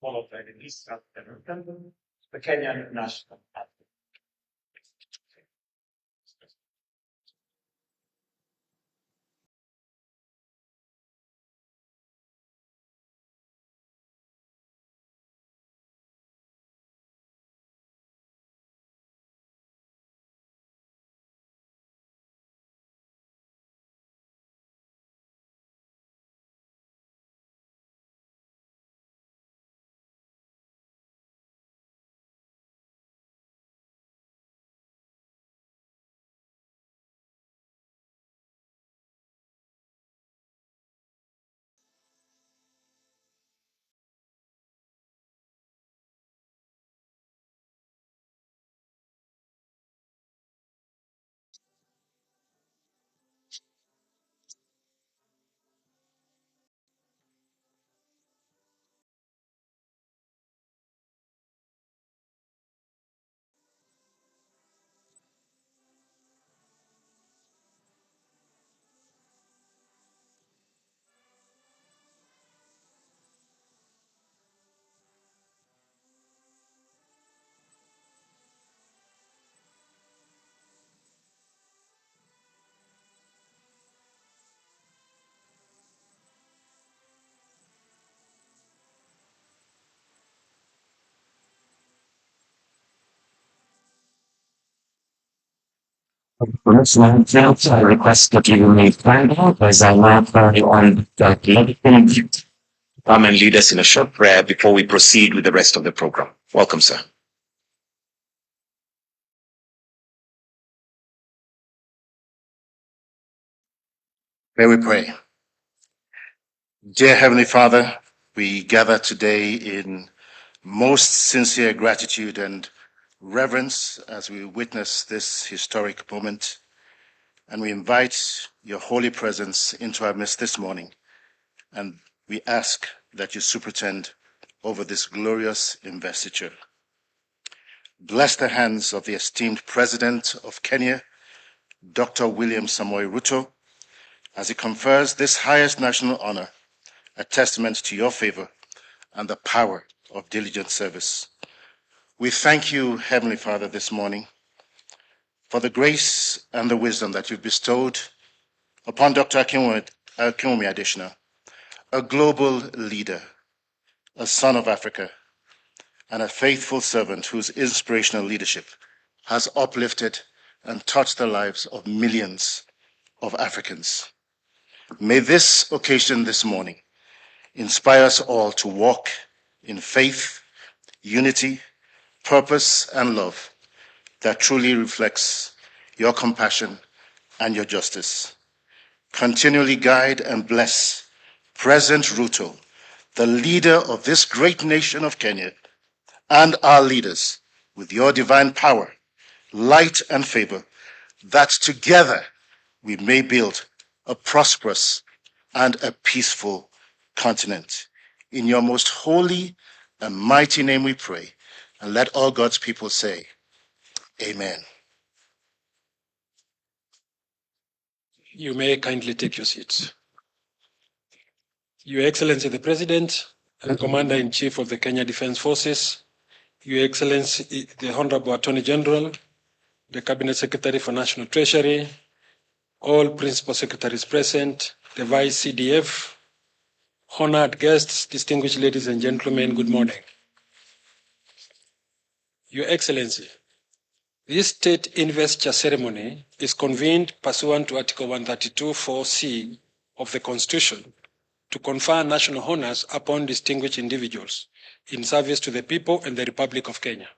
followed by the East African Republic, the Kenyan national anthem. I request that you may stand up as I now carry on the lead. Come and lead us in a short prayer before we proceed with the rest of the program. Welcome, sir. May we pray. Dear Heavenly Father, we gather today in most sincere gratitude and reverence as we witness this historic moment, and we invite your holy presence into our midst this morning, and we ask that you superintend over this glorious investiture. Bless the hands of the esteemed President of Kenya, Dr. William Samoei Ruto, as he confers this highest national honor, a testament to your favor and the power of diligent service. We thank you, Heavenly Father, this morning for the grace and the wisdom that you've bestowed upon Dr. Akwinwumi Adesina, a global leader, a son of Africa, and a faithful servant whose inspirational leadership has uplifted and touched the lives of millions of Africans. May this occasion this morning inspire us all to walk in faith, unity, purpose, and love that truly reflects your compassion and your justice. Continually guide and bless President Ruto, the leader of this great nation of Kenya, and our leaders with your divine power, light, and favor, that together we may build a prosperous and a peaceful continent. In your most holy and mighty name we pray, and let all God's people say, Amen. You may kindly take your seats. Your Excellency the President and Commander-in-Chief of the Kenya Defense Forces, Your Excellency the Honorable Attorney General, the Cabinet Secretary for National Treasury, all Principal Secretaries present, the Vice CDF, honored guests, distinguished ladies and gentlemen, good morning. Your Excellency, this state investiture ceremony is convened pursuant to Article 132(4)(c) of the Constitution to confer national honors upon distinguished individuals in service to the people and the Republic of Kenya.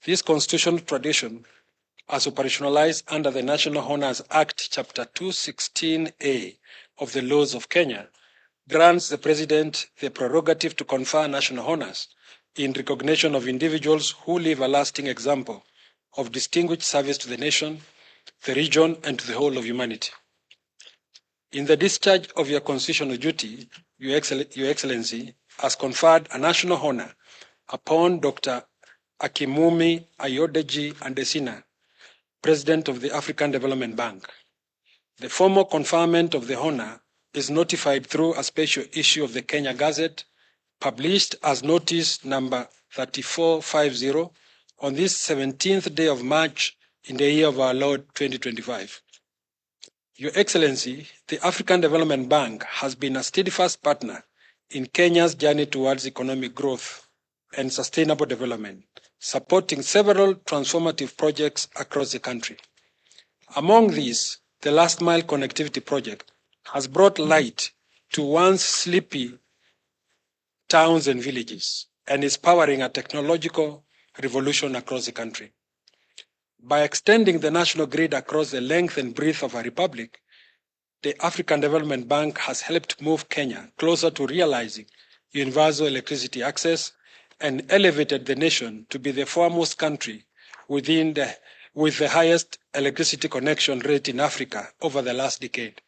This constitutional tradition, as operationalized under the National Honors Act, Chapter 216A of the laws of Kenya, grants the President the prerogative to confer national honors in recognition of individuals who leave a lasting example of distinguished service to the nation, the region, and to the whole of humanity. In the discharge of your constitutional duty, Your Excellency has conferred a national honor upon Dr. Akwinwumi Adesina, President of the African Development Bank. The formal conferment of the honor is notified through a special issue of the Kenya Gazette, published as notice number 3450 on this 17th day of March in the year of our Lord 2025. Your Excellency, the African Development Bank has been a steadfast partner in Kenya's journey towards economic growth and sustainable development, supporting several transformative projects across the country. Among these, the Last Mile Connectivity Project has brought light to once sleepy towns and villages and is powering a technological revolution across the country. By extending the national grid across the length and breadth of our republic, the African Development Bank has helped move Kenya closer to realizing universal electricity access and elevated the nation to be the foremost country with the highest electricity connection rate in Africa over the last decade.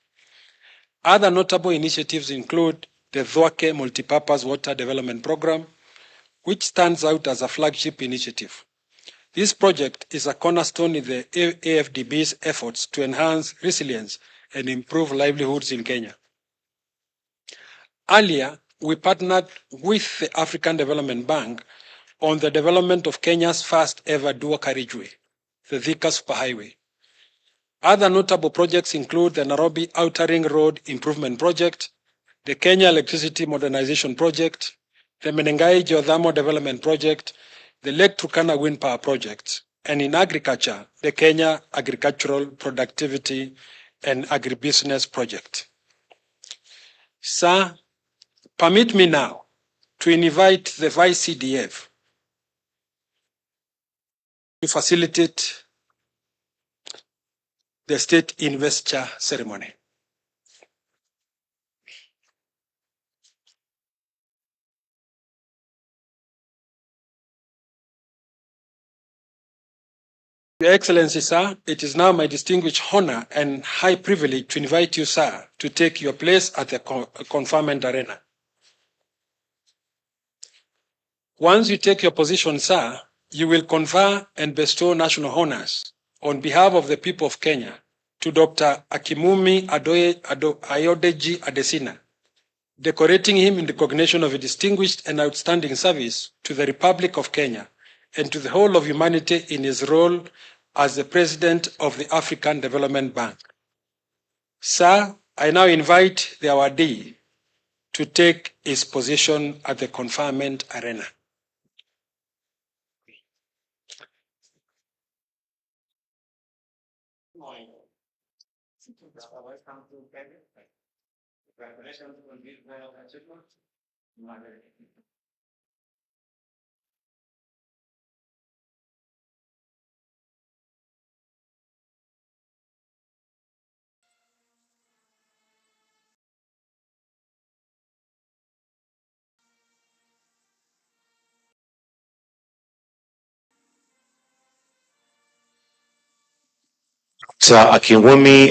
Other notable initiatives include the Thwake Multipurpose Water Development Program, which stands out as a flagship initiative. This project is a cornerstone in the AFDB's efforts to enhance resilience and improve livelihoods in Kenya. Earlier, we partnered with the African Development Bank on the development of Kenya's first ever dual carriageway, the Thika Superhighway. Other notable projects include the Nairobi Outer Ring Road Improvement Project, the Kenya Electricity Modernization Project, the Menengai Geothermal Development Project, the Lake Turkana Wind Power Project, and in agriculture, the Kenya Agricultural Productivity and Agribusiness Project. Sir, permit me now to invite the Vice CDF to facilitate the state investiture ceremony. Your Excellency, sir, it is now my distinguished honor and high privilege to invite you, sir, to take your place at the conferment arena. Once you take your position, sir, you will confer and bestow national honors on behalf of the people of Kenya to Dr. Akwinwumi Ayodeji Adesina, decorating him in recognition of a distinguished and outstanding service to the Republic of Kenya and to the whole of humanity in his role as the President of the African Development Bank. Sir, I now invite the awardee to take his position at the conferment arena. Congratulations on this achievement. Akwinwumi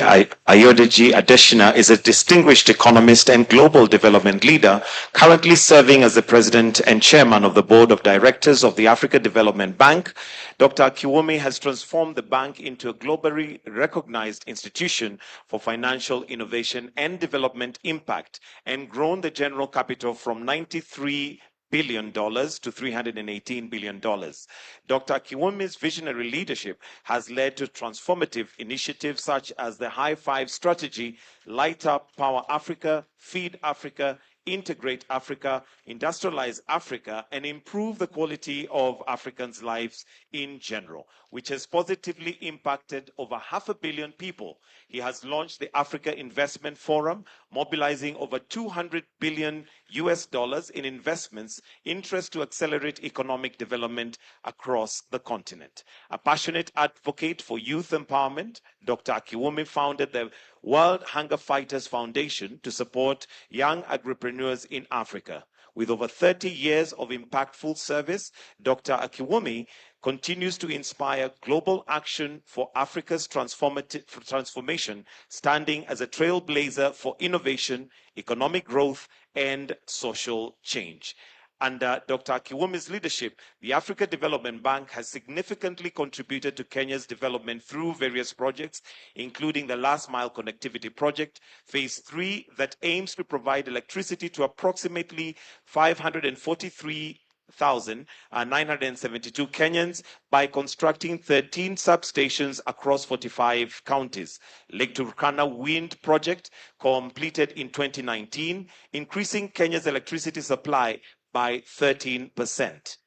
Ayodeji Adesina is a distinguished economist and global development leader, currently serving as the president and chairman of the board of directors of the Africa Development Bank. Dr. Akwinwumi has transformed the bank into a globally recognized institution for financial innovation and development impact and grown the general capital from $93 billion to $318 billion. Dr. Akwinwumi's visionary leadership has led to transformative initiatives such as the High Five Strategy, Light Up Power Africa, Feed Africa, Integrate Africa, Industrialize Africa, and improve the quality of Africans' lives in general, which has positively impacted over 500 million people. He has launched the Africa Investment Forum, mobilizing over $200 billion in investments, interest to accelerate economic development across the continent. A passionate advocate for youth empowerment, Dr. Akwinwumi founded the World Hunger Fighters Foundation to support young agripreneurs in Africa. With over 30 years of impactful service, Dr. Akwinwumi continues to inspire global action for Africa's transformation, standing as a trailblazer for innovation, economic growth, and social change. Under Dr. Akwinwumi's leadership, the Africa Development Bank has significantly contributed to Kenya's development through various projects, including the Last Mile Connectivity Project, Phase 3, that aims to provide electricity to approximately 543,972 Kenyans by constructing 13 substations across 45 counties. Lake Turkana Wind Project, completed in 2019, increasing Kenya's electricity supply by 13%,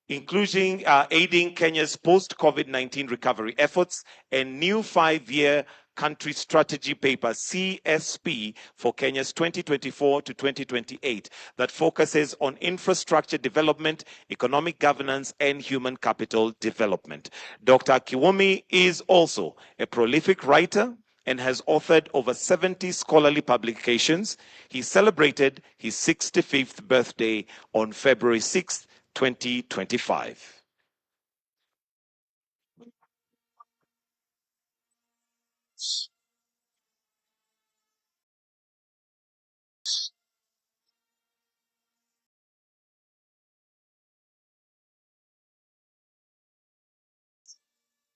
including aiding Kenya's post-COVID-19 recovery efforts, and new 5-year country strategy paper, CSP, for Kenya's 2024 to 2028, that focuses on infrastructure development, economic governance, and human capital development. Dr. Akwinwumi is also a prolific writer and has authored over 70 scholarly publications. He celebrated his 65th birthday on February 6, 2025.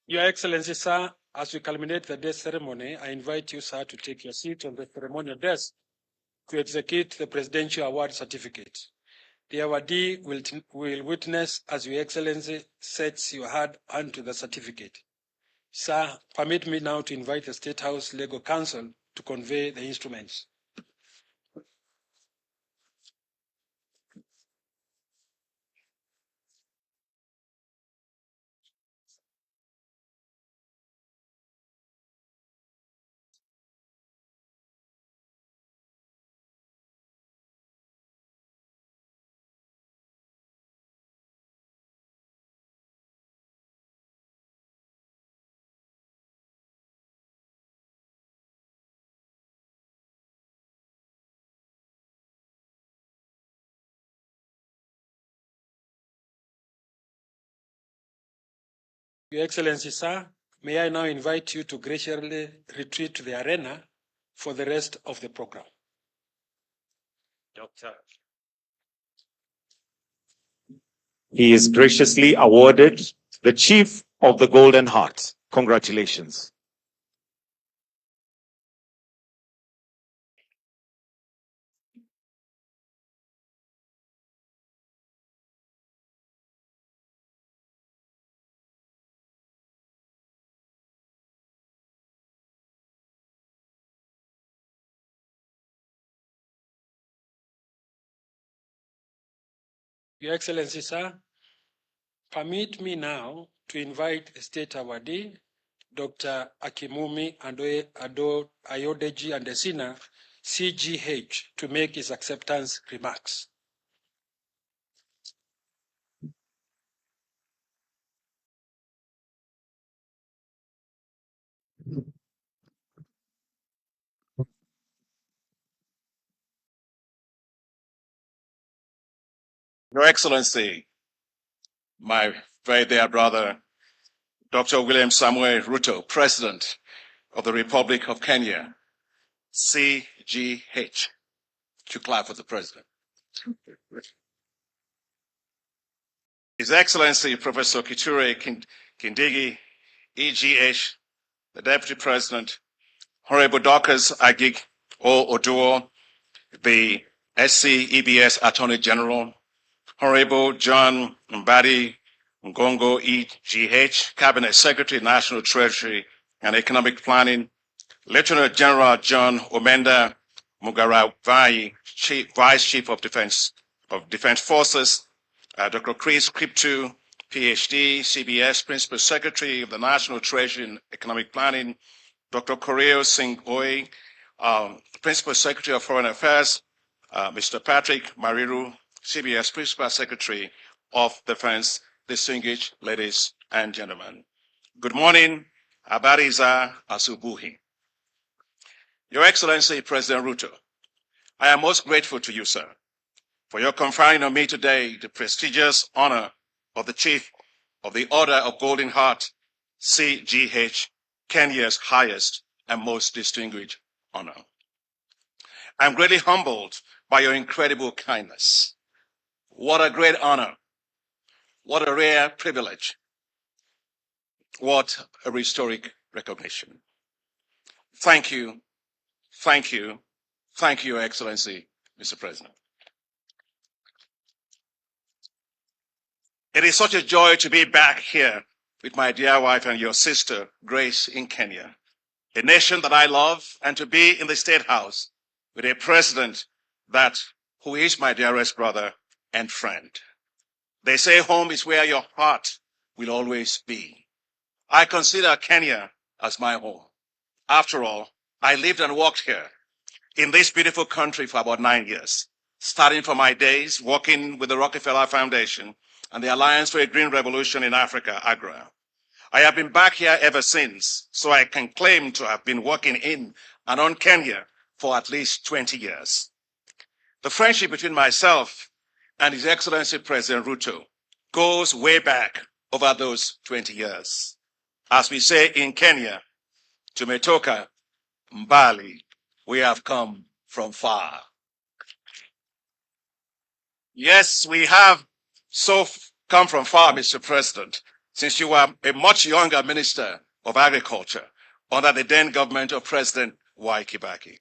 Your Excellency, sir, as we culminate the day ceremony, I invite you, sir, to take your seat on the ceremonial desk to execute the Presidential Award Certificate. The awardee will witness as Your Excellency sets your hand to the certificate. Sir, permit me now to invite the State House Legal Counsel to convey the instruments. Your Excellency, sir, may I now invite you to graciously retreat to the arena for the rest of the program. Doctor. He is graciously awarded the Chief of the Golden Heart. Congratulations. Your Excellency, sir, permit me now to invite State Awardee, Dr. Akwinwumi Ayodeji and Adesina, CGH, to make his acceptance remarks. Your Excellency, my very dear brother, Dr. William Samuel Ruto, President of the Republic of Kenya, CGH. To clap for the President. His Excellency, Professor Kithure Kindiki, EGH, the Deputy President, Honorable Dorcas Agig O Oduor, the SC-EBS Attorney General, Honorable John Mbadi Ngongo EGH, Cabinet Secretary, National Treasury and Economic Planning, Lieutenant General John Omenda Mugaravai, Vice Chief of Defense Forces, Dr. Chris Kriptu, PhD, CBS Principal Secretary of the National Treasury and Economic Planning, Dr. Koreo Singh Oi, Principal Secretary of Foreign Affairs, Mr. Patrick Mariru, CBS Principal Secretary of Defense, distinguished ladies and gentlemen. Good morning, Habariza Asubuhi. Your Excellency, President Ruto, I am most grateful to you, sir, for your conferring on me today the prestigious honor of the Chief of the Order of Golden Heart, CGH, Kenya's highest and most distinguished honor. I'm greatly humbled by your incredible kindness. What a great honor. What a rare privilege. What a historic recognition. Thank you, thank you, thank you, Your Excellency, Mr. President. It is such a joy to be back here with my dear wife and your sister, Grace, in Kenya, a nation that I love, and to be in the State House with a president who is my dearest brother and friend. They say home is where your heart will always be. I consider Kenya as my home. After all, I lived and worked here in this beautiful country for about 9 years, starting from my days working with the Rockefeller Foundation and the Alliance for a Green Revolution in Africa, AGRA. I have been back here ever since, so I can claim to have been working in and on Kenya for at least 20 years. The friendship between myself and His Excellency President Ruto goes way back over those 20 years. As we say in Kenya, tumetoka mbali, we have come from far. Yes, we have come from far, Mr. President, since you were a much younger Minister of Agriculture under the then government of President Y. Kibaki.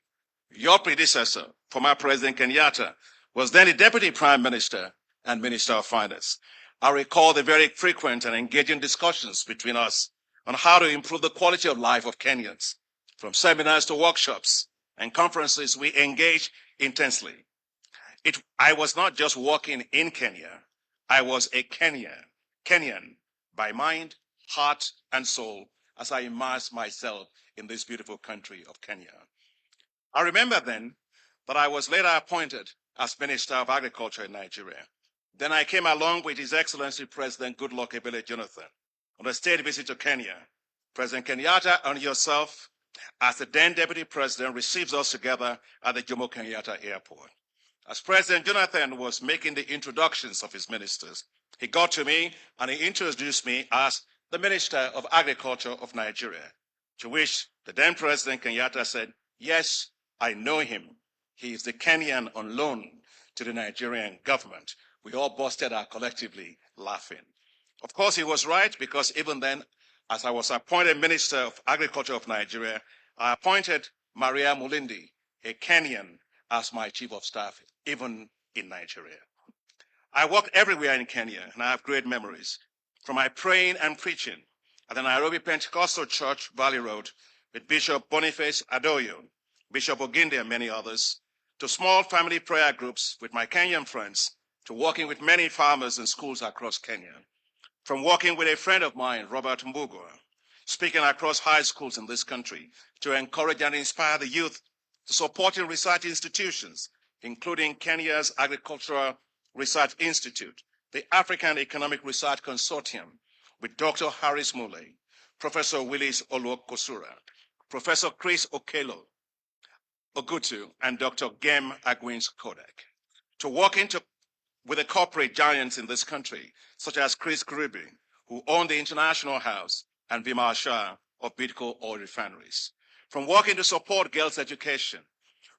Your predecessor, former President Kenyatta, was then the Deputy Prime Minister and Minister of Finance. I recall the very frequent and engaging discussions between us on how to improve the quality of life of Kenyans. From seminars to workshops and conferences, we engaged intensely. I was not just working in Kenya, I was a Kenyan by mind, heart, and soul as I immersed myself in this beautiful country of Kenya. I remember then that I was later appointed as Minister of Agriculture in Nigeria. Then I came along with His Excellency President Goodluck Ebele Jonathan on a state visit to Kenya. President Kenyatta and yourself, as the then Deputy President, receives us together at the Jomo Kenyatta Airport. As President Jonathan was making the introductions of his ministers, he got to me and he introduced me as the Minister of Agriculture of Nigeria, to which the then President Kenyatta said, "Yes, I know him. He is the Kenyan on loan to the Nigerian government." We all busted out collectively laughing. Of course, he was right, because even then, as I was appointed Minister of Agriculture of Nigeria, I appointed Maria Mulindi, a Kenyan, as my Chief of Staff, even in Nigeria. I worked everywhere in Kenya, and I have great memories. From my praying and preaching at the Nairobi Pentecostal Church, Valley Road, with Bishop Boniface Adoyo, Bishop Oginde, and many others, to small family prayer groups with my Kenyan friends, to working with many farmers and schools across Kenya. From working with a friend of mine, Robert Mbugua, speaking across high schools in this country to encourage and inspire the youth, to supporting research institutions, including Kenya's Agricultural Research Institute, the African Economic Research Consortium, with Dr. Harris Mule, Professor Willis Oluokosura, Professor Chris Okelo Ogutu, and Dr. Gem Agwins Kodak, to work with the corporate giants in this country, such as Chris Kuribi, who owned the International House, and Vimal Shah of Bidco Oil Refineries. From working to support girls' education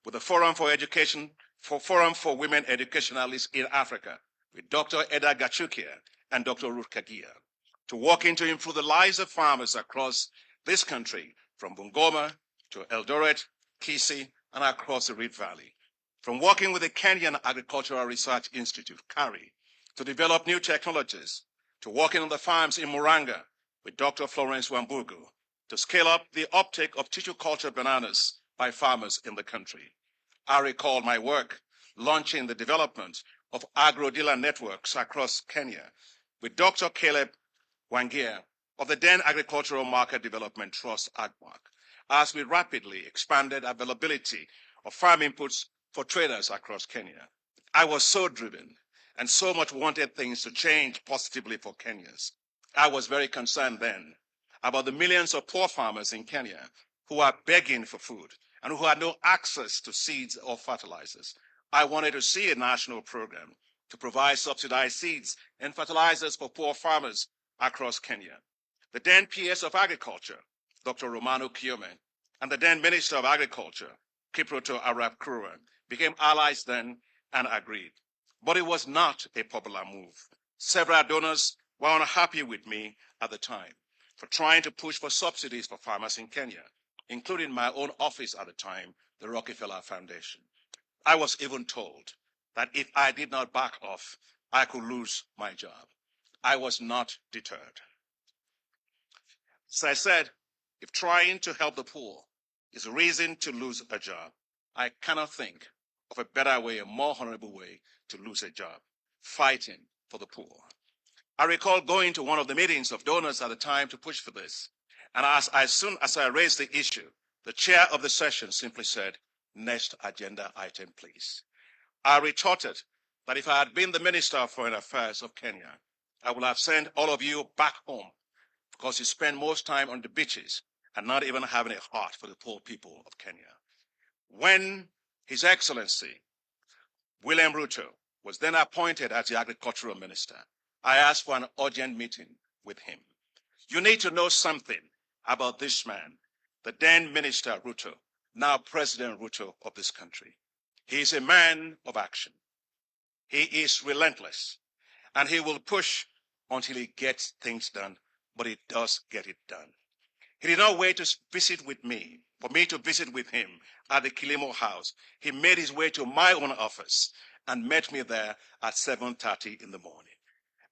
with the Forum for Women Educationalists in Africa, with Dr. Eda Gachukia and Dr. Ruth Kagia, to working to improve the lives of farmers across this country, from Bungoma to Eldoret, Kisii, and across the Rift Valley. From working with the Kenyan Agricultural Research Institute, KARI, to develop new technologies, to working on the farms in Muranga with Dr. Florence Wambugu, to scale up the uptake of tissue culture bananas by farmers in the country. I recall my work launching the development of agro-dealer networks across Kenya with Dr. Caleb Wangia of the then Agricultural Market Development Trust, AGMAC, as we rapidly expanded availability of farm inputs for traders across Kenya. I was so driven and so much wanted things to change positively for Kenyans. I was very concerned then about the millions of poor farmers in Kenya who are begging for food and who had no access to seeds or fertilizers. I wanted to see a national program to provide subsidized seeds and fertilizers for poor farmers across Kenya. The then PS of Agriculture, Dr. Romano Kiome, and the then Minister of Agriculture, Kiproto Arap Kruan, became allies then and agreed. but it was not a popular move. Several donors were unhappy with me at the time for trying to push for subsidies for farmers in Kenya, including my own office at the time, the Rockefeller Foundation. I was even told that if I did not back off, I could lose my job. I was not deterred. As I said, if trying to help the poor is a reason to lose a job, I cannot think of a better way, a more honorable way to lose a job, fighting for the poor. I recall going to one of the meetings of donors at the time to push for this. And as soon as I raised the issue, the chair of the session simply said, "Next agenda item, please." I retorted that if I had been the Minister of Foreign Affairs of Kenya, I would have sent all of you back home because you spend most time on the beaches and not even having a heart for the poor people of Kenya. When His Excellency William Ruto was then appointed as the Agricultural Minister, I asked for an urgent meeting with him. You need to know something about this man, the then Minister Ruto, now President Ruto of this country. He is a man of action. He is relentless, and he will push until he gets things done, but he does get it done. He did not wait to visit with me, for me to visit with him at the Kilimo House. He made his way to my own office and met me there at 7:30 in the morning.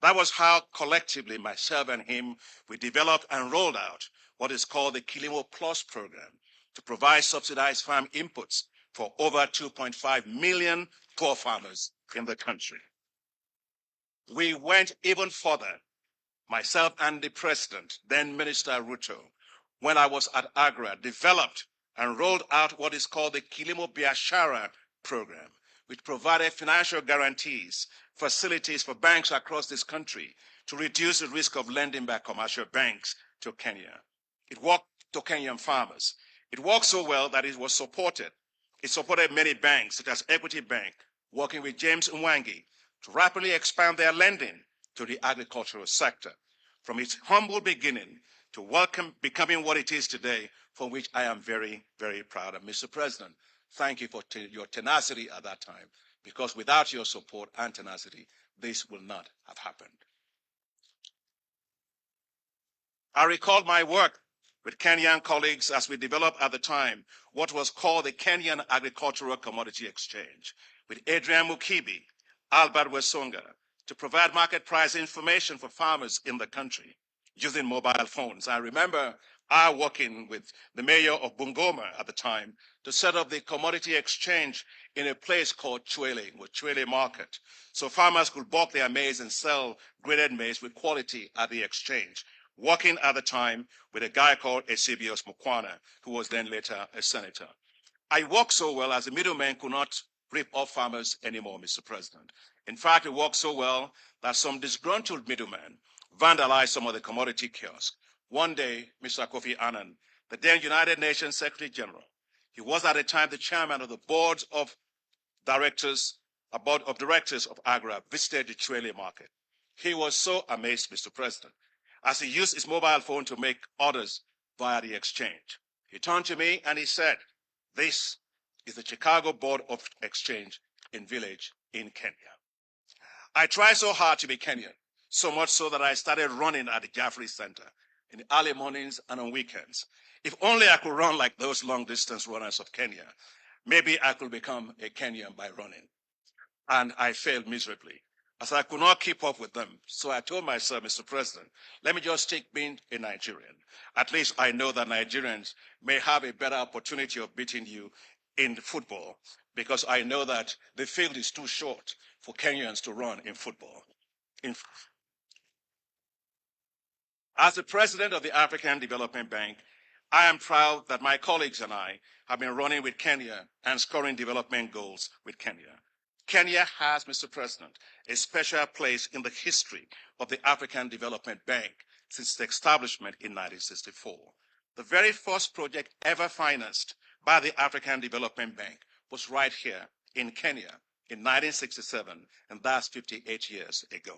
That was how collectively myself and him, we developed and rolled out what is called the Kilimo Plus program to provide subsidized farm inputs for over 2.5 million poor farmers in the country. We went even further, myself and the president, then Minister Ruto, when I was at Agra, developed and rolled out what is called the Kilimo Biashara program, which provided financial guarantees, facilities for banks across this country to reduce the risk of lending by commercial banks to Kenya. It worked to Kenyan farmers. It worked so well that it was supported. It supported many banks, such as Equity Bank, working with James Mwangi to rapidly expand their lending to the agricultural sector, from its humble beginning to becoming what it is today, for which I am very, very proud of. Mr. President, thank you for your tenacity at that time, because without your support and tenacity, this will not have happened. I recall my work with Kenyan colleagues as we developed at the time what was called the Kenyan Agricultural Commodity Exchange, with Adrian Mukibi, Albert Wesonga, to provide market price information for farmers in the country using mobile phones. I remember I working with the mayor of Bungoma at the time to set up the commodity exchange in a place called Chwele, with Chwele Market, so farmers could bulk their maize and sell graded maize with quality at the exchange, working at the time with a guy called Eusebius Mukwana, who was then later a senator. I worked so well as the middlemen could not rip off farmers anymore, Mr. President. In fact, it worked so well that some disgruntled middlemen vandalized some of the commodity kiosks. One day, Mr. Kofi Annan, the then United Nations Secretary General, he was at the time the chairman of the board of directors of Agra, visited the Chwele market. He was so amazed, Mr. President, as he used his mobile phone to make orders via the exchange. He turned to me and he said, "This is the Chicago Board of Exchange in Village in Kenya." I tried so hard to be Kenyan, so much so that I started running at the Jaffrey Center in the early mornings and on weekends. If only I could run like those long-distance runners of Kenya, maybe I could become a Kenyan by running. And I failed miserably, as I could not keep up with them. So I told myself, Mr. President, let me just stick being a Nigerian. At least I know that Nigerians may have a better opportunity of beating you in football, because I know that the field is too short for Kenyans to run in football. As the president of the African Development Bank, I am proud that my colleagues and I have been running with Kenya and scoring development goals with Kenya. Kenya has, Mr. President, a special place in the history of the African Development Bank since its establishment in 1964. The very first project ever financed by the African Development Bank was right here in Kenya in 1967, and that's 58 years ago.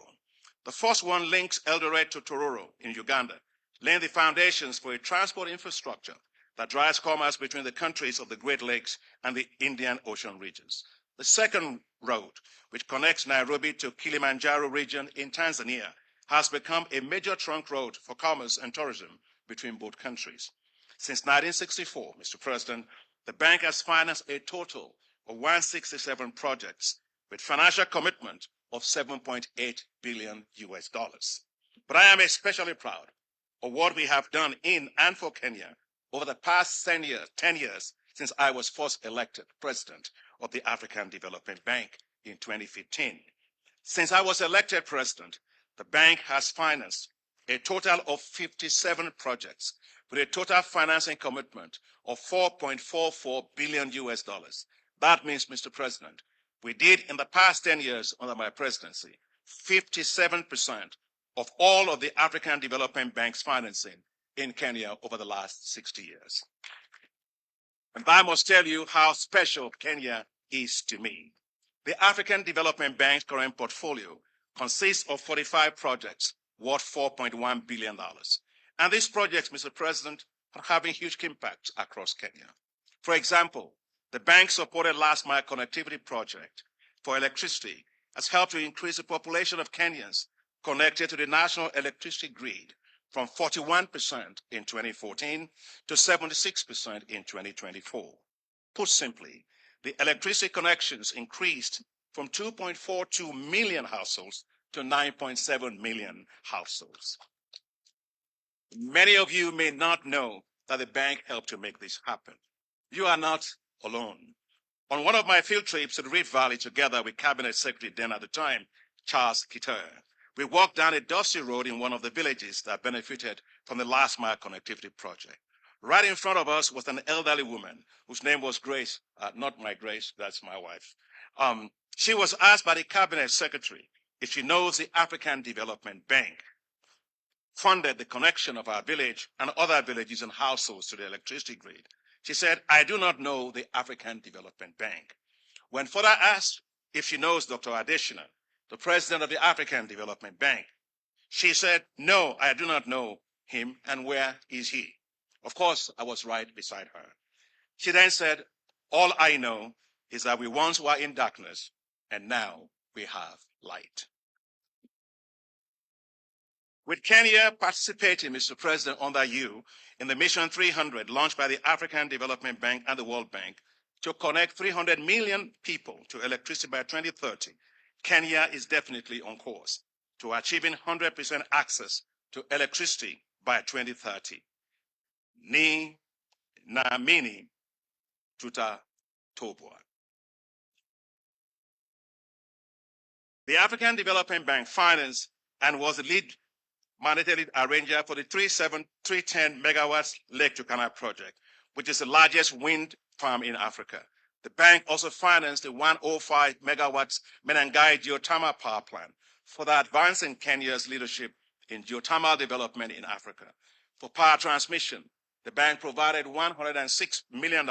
The first one links Eldoret to Tororo in Uganda, laying the foundations for a transport infrastructure that drives commerce between the countries of the Great Lakes and the Indian Ocean regions. The second road, which connects Nairobi to Kilimanjaro region in Tanzania, has become a major trunk road for commerce and tourism between both countries. Since 1964, Mr. President, the bank has financed a total of 167 projects with financial commitment of 7.8 billion US dollars. But I am especially proud of what we have done in and for Kenya over the past 10 years since I was first elected president of the African Development Bank in 2015. Since I was elected president, the bank has financed a total of 57 projects with a total financing commitment of 4.44 billion US dollars. That means, Mr. President, we did in the past 10 years under my presidency, 57% of all of the African Development Bank's financing in Kenya over the last 60 years. And I must tell you how special Kenya is to me. The African Development Bank's current portfolio consists of 45 projects worth $4.1 billion. And these projects, Mr. President, are having huge impacts across Kenya. For example, the bank supported last mile connectivity project for electricity has helped to increase the population of Kenyans connected to the national electricity grid from 41% in 2014 to 76% in 2024. Put simply, the electricity connections increased from 2.42 million households to 9.7 million households. Many of you may not know that the bank helped to make this happen. You are not alone. On one of my field trips to the Rift Valley together with Cabinet Secretary then at the time, Charles Kitter, we walked down a dusty road in one of the villages that benefited from the last mile connectivity project. Right in front of us was an elderly woman whose name was Grace, not my Grace, that's my wife. She was asked by the Cabinet Secretary if she knows the African Development Bank funded the connection of our village and other villages and households to the electricity grid. She said, I do not know the African Development Bank. When further asked if she knows Dr. Adesina, the president of the African Development Bank, she said, no, I do not know him, and where is he? Of course, I was right beside her. She then said, all I know is that we once were in darkness, and now we have light. With Kenya participating, Mr. President, under you in the Mission 300 launched by the African Development Bank and the World Bank to connect 300 million people to electricity by 2030, Kenya is definitely on course to achieving 100% access to electricity by 2030. Ni naamini tutatoboa. The African Development Bank financed and was the lead mandated arranger for the 310 megawatts Lake Turkana project, which is the largest wind farm in Africa. The bank also financed the 105 megawatts MATIANG'I geothermal power plant, further advancing Kenya's leadership in geothermal development in Africa. For power transmission, the bank provided $106 million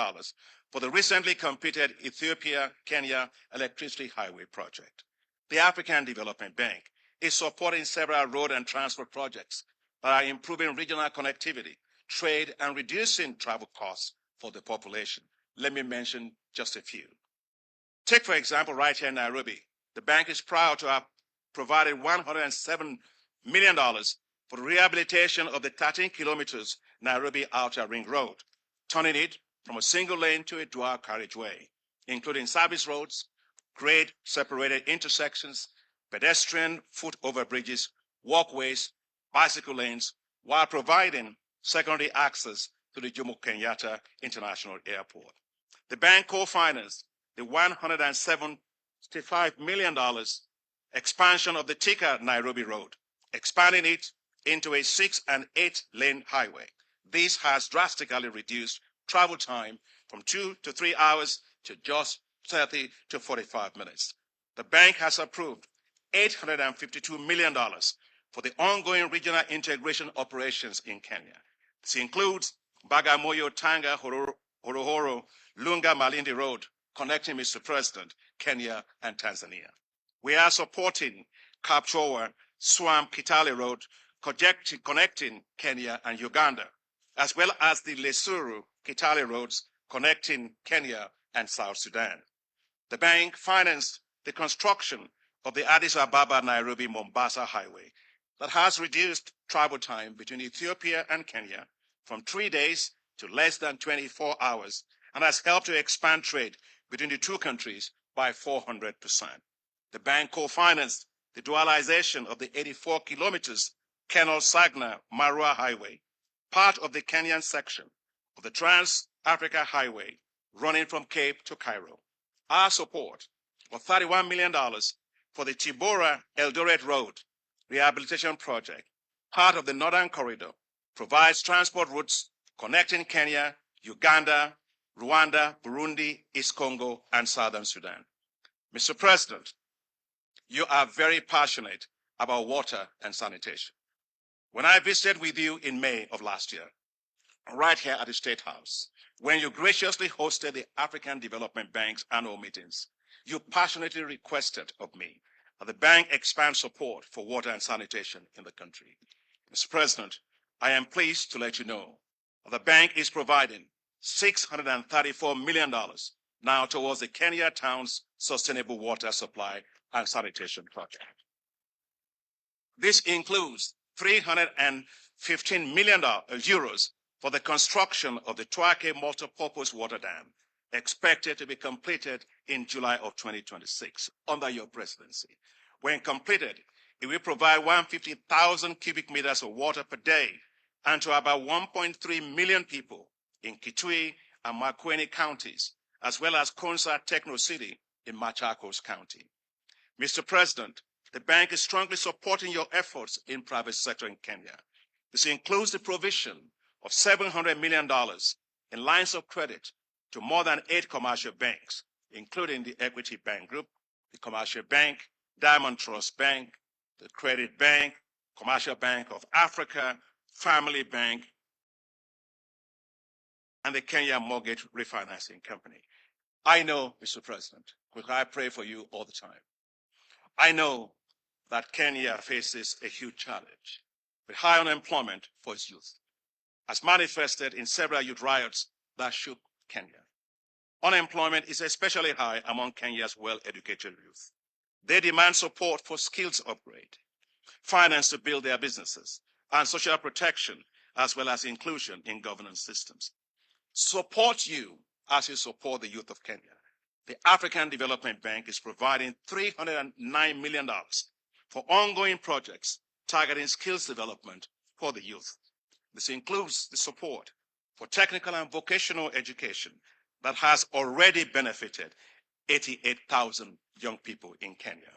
for the recently completed Ethiopia-Kenya electricity highway project. The African Development Bank is supporting several road and transport projects that are improving regional connectivity, trade, and reducing travel costs for the population. Let me mention just a few. Take, for example, right here in Nairobi, the bank is proud to have provided $107 million for the rehabilitation of the 13 kilometers Nairobi Outer Ring Road, turning it from a single lane to a dual carriageway, including service roads, grade separated intersections, pedestrian foot overbridges, walkways, bicycle lanes, while providing secondary access to the Jomo Kenyatta International Airport. The bank co-financed the $175 million expansion of the Thika Nairobi Road, expanding it into a 6- and 8-lane highway. This has drastically reduced travel time from 2 to 3 hours to just 30 to 45 minutes. The bank has approved $852 million for the ongoing regional integration operations in Kenya. This includes Bagamoyo, Tanga, Horohoro, Lunga, Malindi Road, connecting, Mr. President, Kenya and Tanzania. We are supporting Kapchorwa, Swamp, Kitale Road, connecting Kenya and Uganda, as well as the Lesuru, Kitale roads connecting Kenya and South Sudan. The bank financed the construction of the Addis Ababa-Nairobi-Mombasa highway that has reduced travel time between Ethiopia and Kenya from 3 days to less than 24 hours and has helped to expand trade between the two countries by 400%. The bank co-financed the dualization of the 84 kilometers Kenol-Sagna-Marua highway, part of the Kenyan section of the Trans-Africa Highway running from Cape to Cairo. Our support of $31 million for the Tibora-Eldoret Road rehabilitation project, part of the Northern Corridor, provides transport routes connecting Kenya, Uganda, Rwanda, Burundi, East Congo, and Southern Sudan. Mr. President, you are very passionate about water and sanitation. When I visited with you in May of last year, right here at the Statehouse, when you graciously hosted the African Development Bank's annual meetings, you passionately requested of me that the bank expand support for water and sanitation in the country. Mr. President, I am pleased to let you know that the bank is providing $634 million now towards the Kenya Town's sustainable water supply and sanitation project. This includes 315 million euros for the construction of the Twake multipurpose water dam, expected to be completed in July of 2026 under your presidency. When completed, it will provide 150,000 cubic meters of water per day and to about 1.3 million people in Kitui and Makueni counties, as well as Konsa Techno City in Machakos County. Mr. President, the bank is strongly supporting your efforts in private sector in Kenya. This includes the provision of $700 million in lines of credit to more than 8 commercial banks, including the Equity Bank Group, the Commercial Bank, Diamond Trust Bank, the Credit Bank, Commercial Bank of Africa, Family Bank, and the Kenya Mortgage Refinancing Company. I know, Mr. President, because I pray for you all the time, I know that Kenya faces a huge challenge with high unemployment for its youth, as manifested in several youth riots that shook Kenya. Unemployment is especially high among Kenya's well-educated youth. They demand support for skills upgrade, finance to build their businesses, and social protection, as well as inclusion in governance systems. Support you as you support the youth of Kenya. The African Development Bank is providing $309 million for ongoing projects targeting skills development for the youth. This includes the support for technical and vocational education that has already benefited 88,000 young people in Kenya.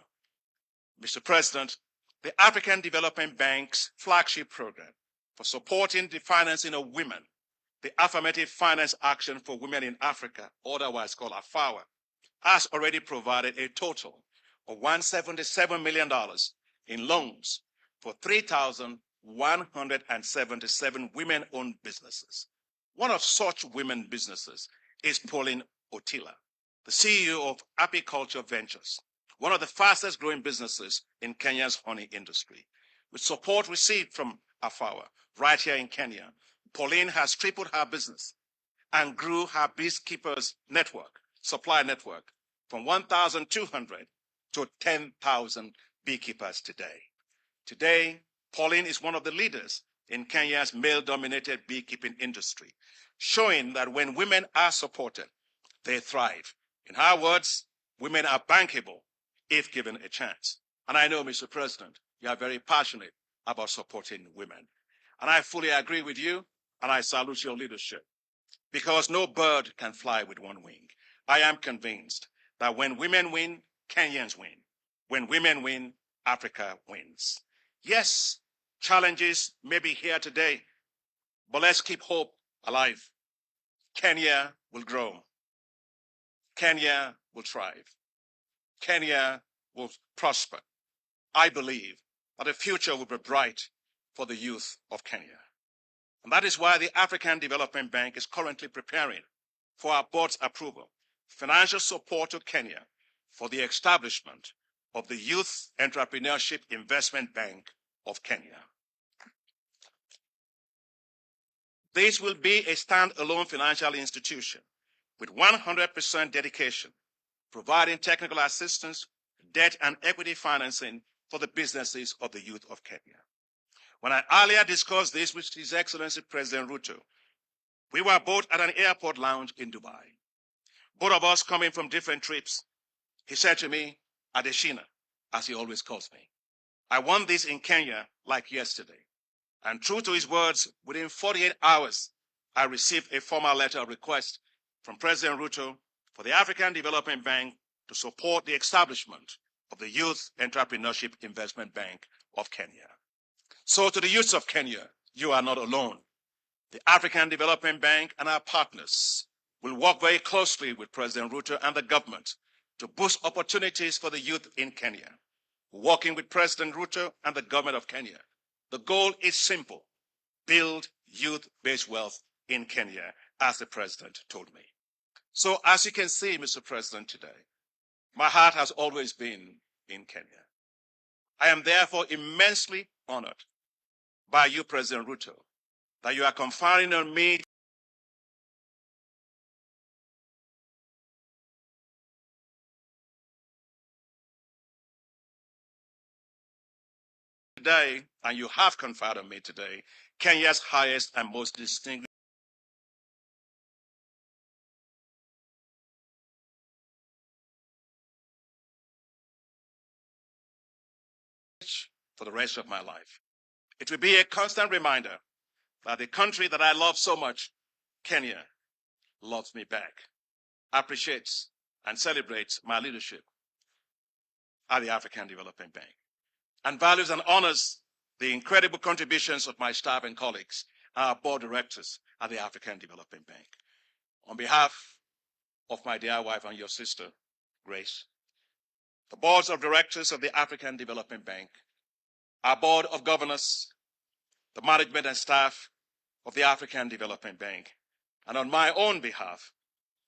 Mr. President, the African Development Bank's flagship program for supporting the financing of women, the Affirmative Finance Action for Women in Africa, otherwise called AFAWA, has already provided a total of $177 million in loans for 3,177 women-owned businesses. One of such women businesses is Pauline Otila, the CEO of Apiculture Ventures, one of the fastest growing businesses in Kenya's honey industry. With support received from AFAWA right here in Kenya, Pauline has tripled her business and grew her beekeepers network, supply network, from 1,200 to 10,000 beekeepers today. Today, Pauline is one of the leaders in Kenya's male-dominated beekeeping industry, showing that when women are supported, they thrive. In her words, women are bankable if given a chance. And I know, Mr. President, you are very passionate about supporting women. And I fully agree with you, and I salute your leadership, because no bird can fly with one wing. I am convinced that when women win, Kenyans win. When women win, Africa wins. Yes, challenges may be here today, but let's keep hope alive. Kenya will grow. Kenya will thrive. Kenya will prosper. I believe that the future will be bright for the youth of Kenya. And that is why the African Development Bank is currently preparing for our board's approval financial support to Kenya for the establishment of the Youth Entrepreneurship Investment Bank of Kenya. This will be a standalone financial institution with 100% dedication providing technical assistance, debt and equity financing for the businesses of the youth of Kenya. When I earlier discussed this with His Excellency President Ruto, we were both at an airport lounge in Dubai. Both of us coming from different trips. He said to me, Adesina, as he always calls me, I want this in Kenya like yesterday. And true to his words, within 48 hours, I received a formal letter of request from President Ruto for the African Development Bank to support the establishment of the Youth Entrepreneurship Investment Bank of Kenya. So to the youths of Kenya, you are not alone. The African Development Bank and our partners will work very closely with President Ruto and the government to boost opportunities for the youth in Kenya. Working with President Ruto and the government of Kenya, the goal is simple: build youth-based wealth in Kenya, as the president told me. So as you can see, Mr. President, today, my heart has always been in Kenya. I am therefore immensely honored by you, President Ruto, that you are conferring on me today, and you have conferred on me today, Kenya's highest and most distinguished for the rest of my life. It will be a constant reminder that the country that I love so much, Kenya, loves me back, appreciates and celebrates my leadership at the African Development Bank, and values and honors the incredible contributions of my staff and colleagues, our board directors at the African Development Bank. On behalf of my dear wife and your sister, Grace, the boards of directors of the African Development Bank, our board of governors, the management and staff of the African Development Bank, and on my own behalf,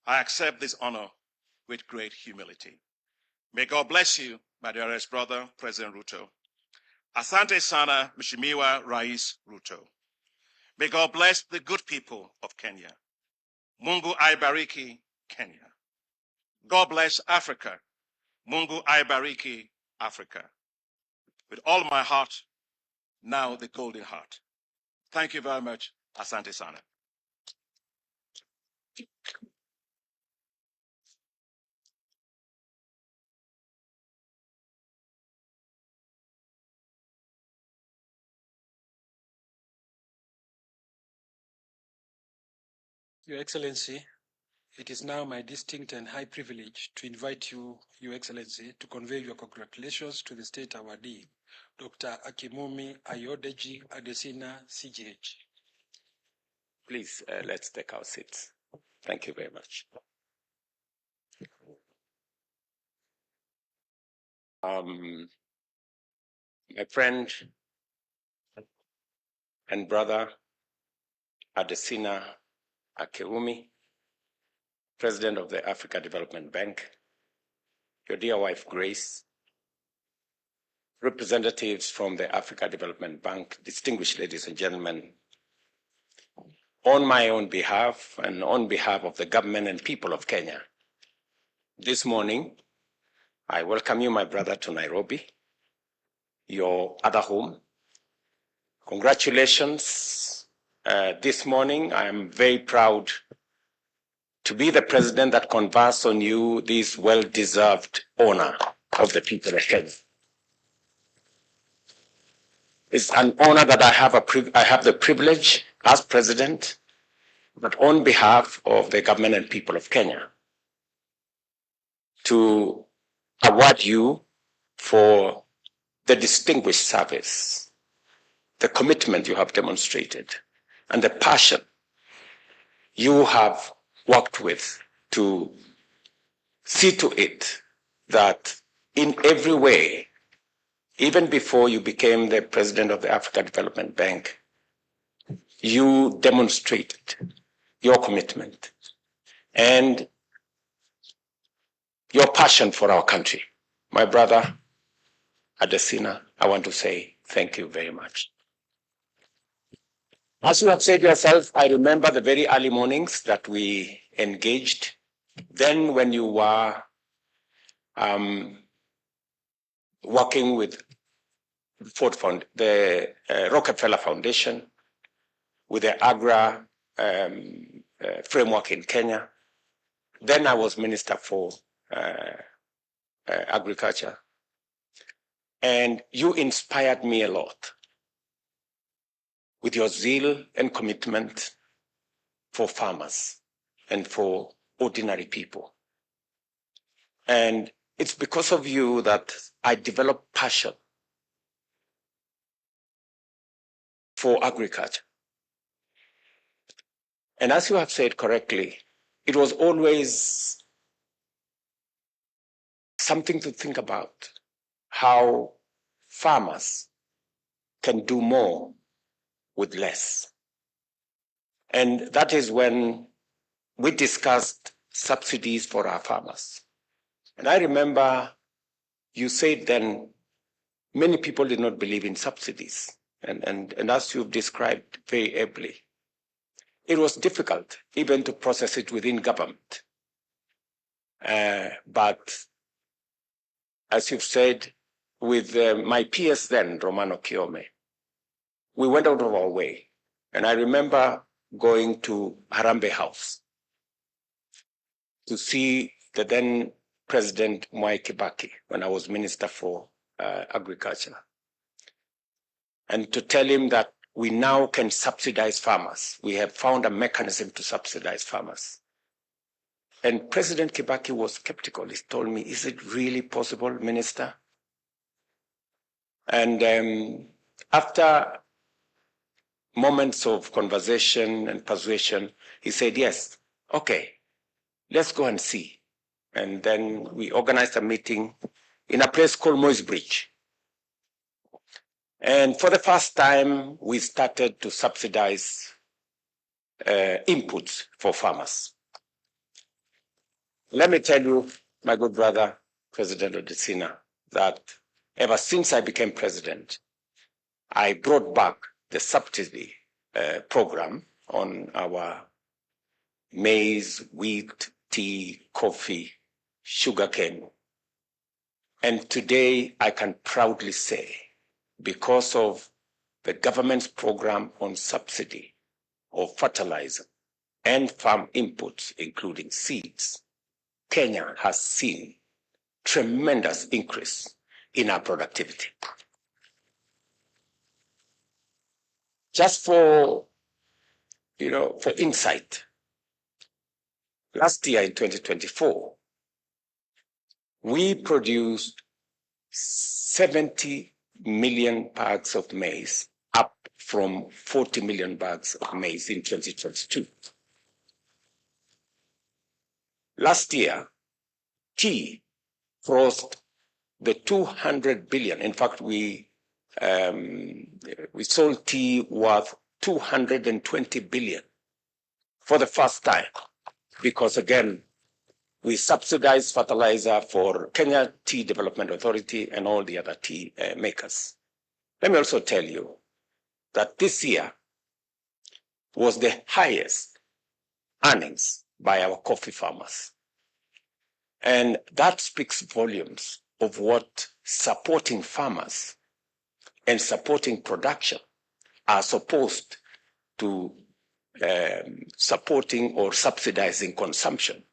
I accept this honor with great humility. May God bless you, my dearest brother, President Ruto. Asante sana, Mheshimiwa Rais Ruto. May God bless the good people of Kenya. Mungu aibariki Kenya. God bless Africa. Mungu aibariki Africa. With all my heart, now the golden heart. Thank you very much. Asante sana. Your Excellency, it is now my distinct and high privilege to invite you, Your Excellency, to convey your congratulations to the State Awardee, Dr. Akwinwumi Ayodeji Adesina, CGH. Please, let's take our seats. Thank you very much. My friend and brother, Adesina Akwinwumi, President of the Africa Development Bank, your dear wife, Grace, representatives from the Africa Development Bank, distinguished ladies and gentlemen, on my own behalf and on behalf of the government and people of Kenya, this morning, I welcome you, my brother, to Nairobi, your other home. Congratulations. This morning, I am very proud to be the president that confers on you this well-deserved honor of the people of Kenya. It's an honor that I have the privilege as president, but on behalf of the government and people of Kenya, to award you for the distinguished service, the commitment you have demonstrated, and the passion you have worked with to see to it that in every way, even before you became the president of the Africa Development Bank, you demonstrated your commitment and your passion for our country. My brother, Adesina, I want to say thank you very much. As you have said yourself, I remember the very early mornings that we engaged, then when you were working with the Rockefeller Foundation, with the Agra framework in Kenya. Then I was Minister for Agriculture. And you inspired me a lot with your zeal and commitment for farmers and for ordinary people. And it's because of you that I developed passion for agriculture. And as you have said correctly, it was always something to think about, how farmers can do more with less. And that is when we discussed subsidies for our farmers. And I remember you said then many people did not believe in subsidies. And as you've described very ably, it was difficult even to process it within government. But as you've said, with my peers then, Romano Kiome, we went out of our way. And I remember going to Harambee House to see the then President Mwai Kibaki when I was Minister for Agriculture, and to tell him that we now can subsidize farmers. We have found a mechanism to subsidize farmers. And President Kibaki was skeptical. He told me, is it really possible, Minister? And after moments of conversation and persuasion, he said, yes, okay, let's go and see. And then we organized a meeting in a place called Moy's Bridge. And for the first time, we started to subsidize inputs for farmers. Let me tell you, my good brother, President Adesina, that ever since I became president, I brought back the subsidy program on our maize, wheat, tea, coffee, sugarcane. And today I can proudly say, because of the government's program on subsidy of fertilizer and farm inputs, including seeds, Kenya has seen tremendous increase in our productivity. Just for insight, last year in 2024, we produced 70 million bags of maize, up from 40 million bags of maize in 2022. Last year, tea crossed the 200 billion. In fact, we sold tea worth 220 billion for the first time, because again, we subsidize fertilizer for Kenya Tea Development Authority and all the other tea makers. Let me also tell you that this year was the highest earnings by our coffee farmers. And that speaks volumes of what supporting farmers and supporting production are supposed to supporting or subsidizing consumption,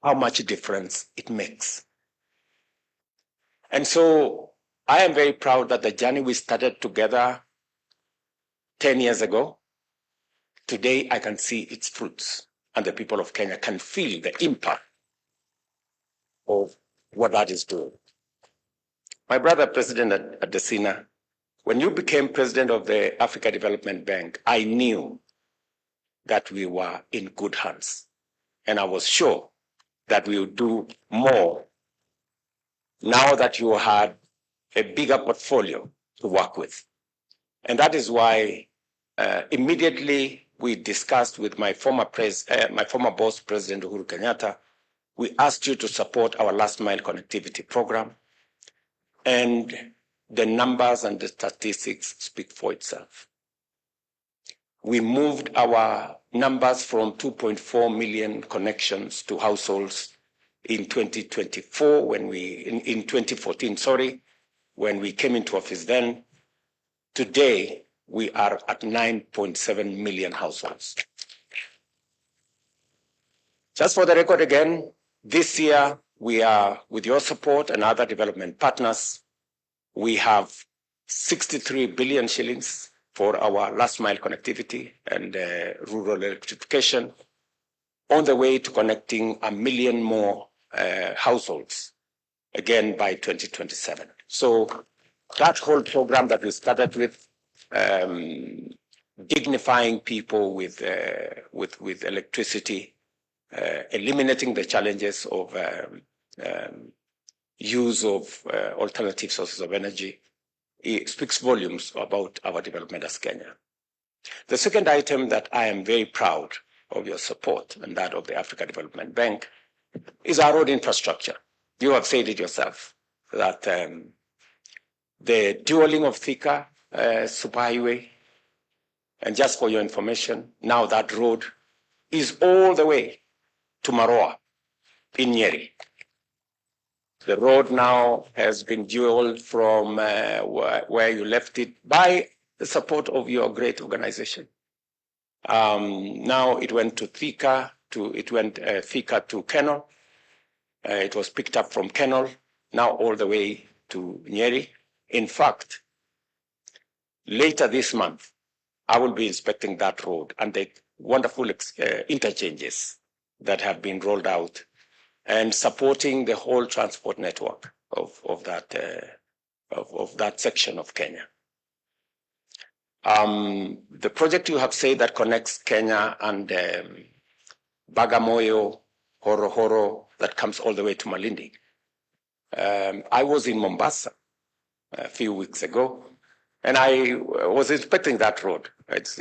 how much difference it makes. And so I am very proud that the journey we started together 10 years ago, today I can see its fruits, and the people of Kenya can feel the impact of what that is doing. My brother, President Adesina, when you became president of the Africa Development Bank, I knew that we were in good hands. And I was sure that we would do more now that you had a bigger portfolio to work with. And that is why immediately we discussed with my former boss, President Uhuru Kenyatta. We asked you to support our last mile connectivity program. And the numbers and the statistics speak for itself. We moved our numbers from 2.4 million connections to households in 2024, in 2014, sorry, when we came into office then. Today, we are at 9.7 million households. Just for the record again, this year, we are, with your support and other development partners, we have 63 billion shillings for our last mile connectivity and rural electrification, on the way to connecting 1 million more households, again by 2027. So that whole program that we started with, dignifying people with electricity, eliminating the challenges of use of alternative sources of energy, it speaks volumes about our development as Kenya. The second item that I am very proud of your support and that of the Africa Development Bank is our road infrastructure. You have said it yourself that the dualing of Thika superhighway, and just for your information, now that road is all the way to Maroa in Nyeri. The road now has been dualed from where you left it by the support of your great organization. Now it went to Thika, Thika to Kenol. It was picked up from Kenol, now all the way to Nyeri. In fact, later this month, I will be inspecting that road and the wonderful interchanges that have been rolled out and supporting the whole transport network of that section of Kenya. The project you have said that connects Kenya and Bagamoyo, Horohoro, that comes all the way to Malindi. I was in Mombasa a few weeks ago, and I was inspecting that road. It's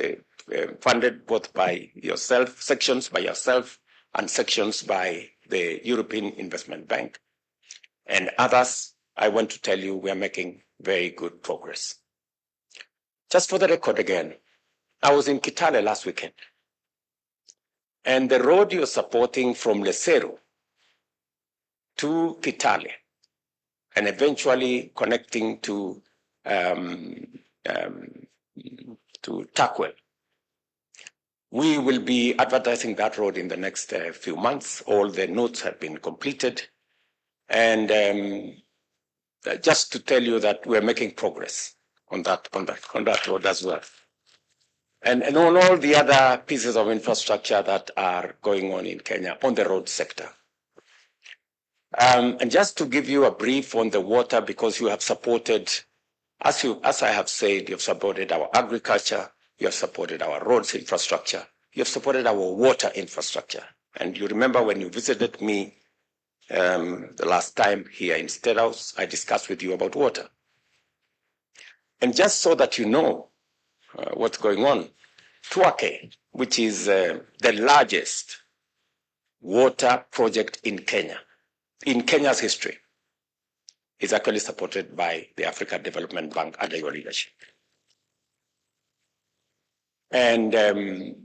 funded both by yourself, sections by yourself, and sections by the European Investment Bank. And others, I want to tell you, we are making very good progress. Just for the record again, I was in Kitale last weekend. And the road you're supporting from Lesero to Kitale, and eventually connecting to Takwel. We will be advertising that road in the next few months. All the notes have been completed. And just to tell you that we're making progress on that road as well. And on all the other pieces of infrastructure that are going on in Kenya on the road sector. And just to give you a brief on the water, because you have supported, as I have said, you've supported our agriculture, you have supported our roads infrastructure, you have supported our water infrastructure. And you remember when you visited me the last time here in Statehouse, I discussed with you about water. And just so that you know what's going on, Tuake, which is the largest water project in Kenya's history, is actually supported by the Africa Development Bank under your leadership. And that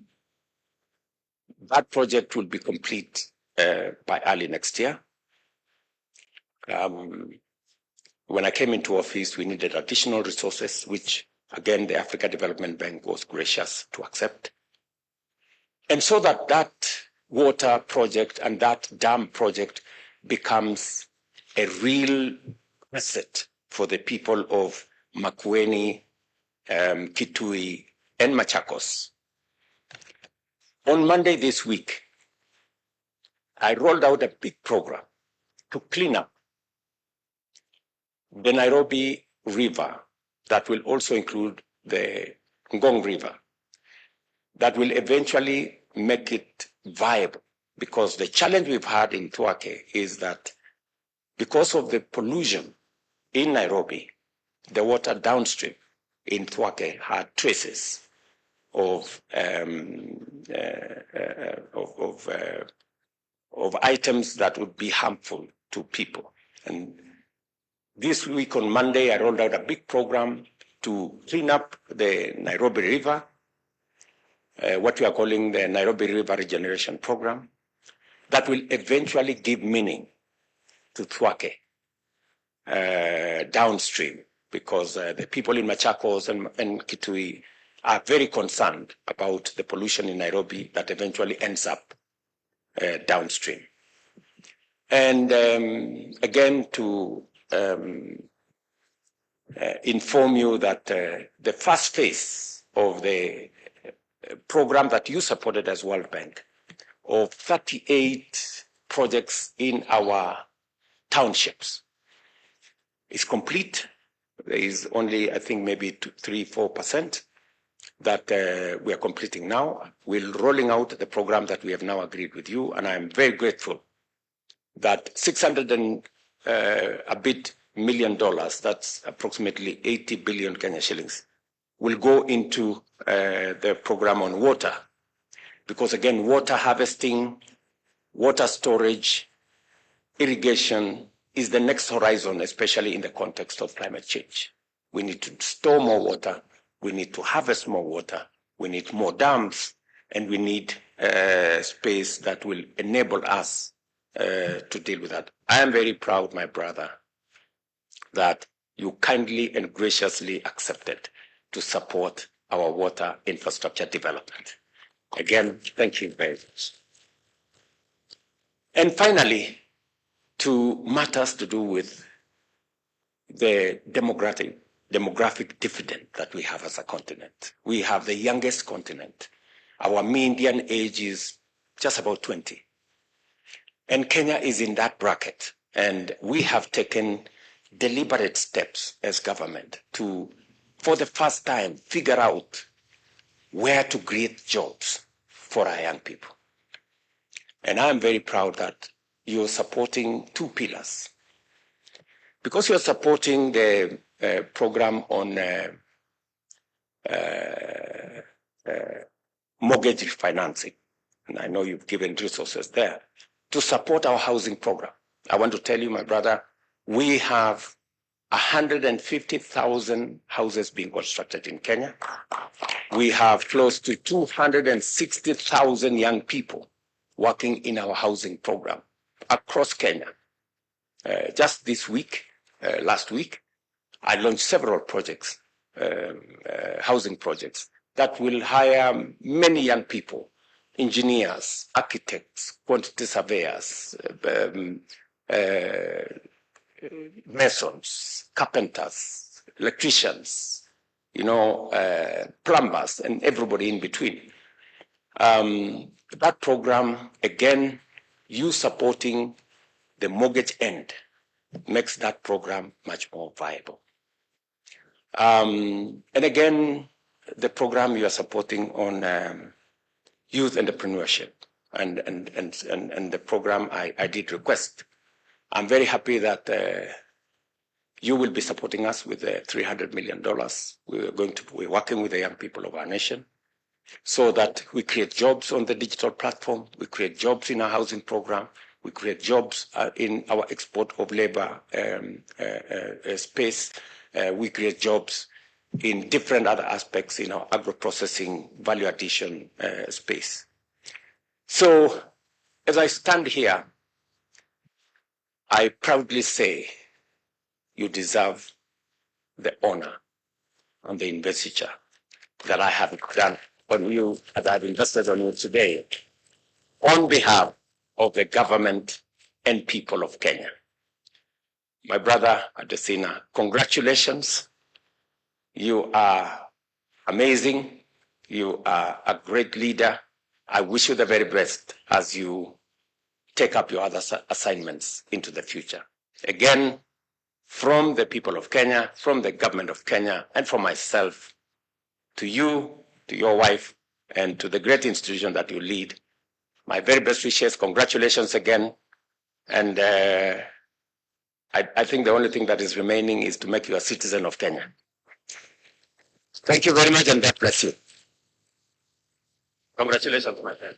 project will be complete by early next year. When I came into office, we needed additional resources, which again, the Africa Development Bank was gracious to accept. And so that water project and that dam project becomes a real asset for the people of Makueni, Kitui, and Machakos. On Monday this week, I rolled out a big program to clean up the Nairobi River that will also include the Ngong River, that will eventually make it viable. Because the challenge we've had in Tuake is that because of the pollution in Nairobi, the water downstream in Tuake had traces of items that would be harmful to people. And this week on Monday, I rolled out a big program to clean up the Nairobi River, what we are calling the Nairobi River Regeneration Program, that will eventually give meaning to Thwake downstream, because the people in Machakos and Kitui are very concerned about the pollution in Nairobi that eventually ends up downstream. And again, to inform you that the first phase of the program that you supported as World Bank of 38 projects in our townships is complete. There is only, I think, maybe 3-4% that we are completing now. We're rolling out the program that we have now agreed with you, and I'm very grateful that 600 and a bit $million, that's approximately 80 billion Kenya shillings, will go into the program on water. Because again, water harvesting, water storage, irrigation is the next horizon, especially in the context of climate change. We need to store more water, we need to harvest more water, we need more dams, and we need space that will enable us to deal with that. I am very proud, my brother, that you kindly and graciously accepted to support our water infrastructure development. Again, thank you very much. And finally, to matters to do with the demographic dividend that we have as a continent. We have the youngest continent. Our median age is just about 20. And Kenya is in that bracket. And we have taken deliberate steps as government to, for the first time, figure out where to create jobs for our young people. And I'm very proud that you're supporting two pillars. Because you're supporting the program on mortgage financing, and I know you've given resources there, to support our housing program. I want to tell you, my brother, we have 150,000 houses being constructed in Kenya. We have close to 260,000 young people working in our housing program across Kenya. Just this week, last week, I launched several projects, housing projects, that will hire many young people, engineers, architects, quantity surveyors, masons, carpenters, electricians, plumbers, and everybody in between. That program, again, you supporting the mortgage end makes that program much more viable. And again, the program you are supporting on youth entrepreneurship and the program I did request. I'm very happy that you will be supporting us with $300 million. We're working with the young people of our nation so that we create jobs on the digital platform, we create jobs in our housing program, we create jobs in our export of labor space, we create jobs in different other aspects in our agro-processing value addition space. So as I stand here, I proudly say you deserve the honor and the investiture that I have done on you, that I've invested on you today, on behalf of the government and people of Kenya. My brother Adesina, congratulations. You are amazing. You are a great leader. I wish you the very best as you take up your other assignments into the future. Again, from the people of Kenya, from the government of Kenya, and from myself, to you, to your wife, and to the great institution that you lead, my very best wishes. Congratulations again. And I think the only thing that is remaining is to make you a citizen of Kenya. Thank you very much, and God bless you. Congratulations, my friend.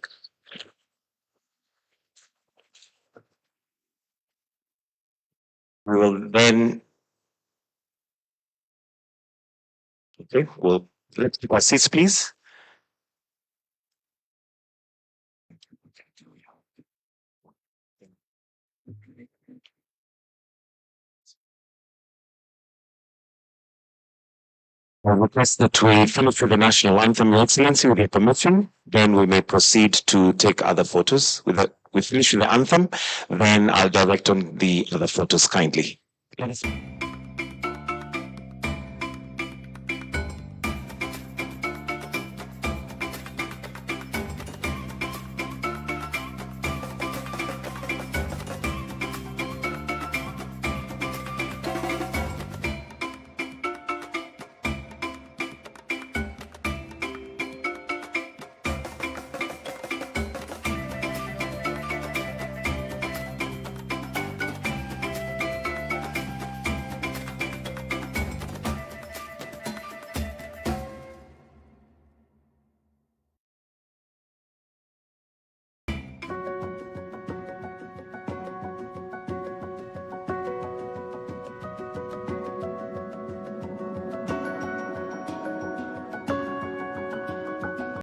We will then, okay, let's keep our seats, please. I request that we finish with the national anthem, Your Excellency, with your permission. Then we may proceed to take other photos. We finish with the anthem, then I'll direct on the other photos kindly.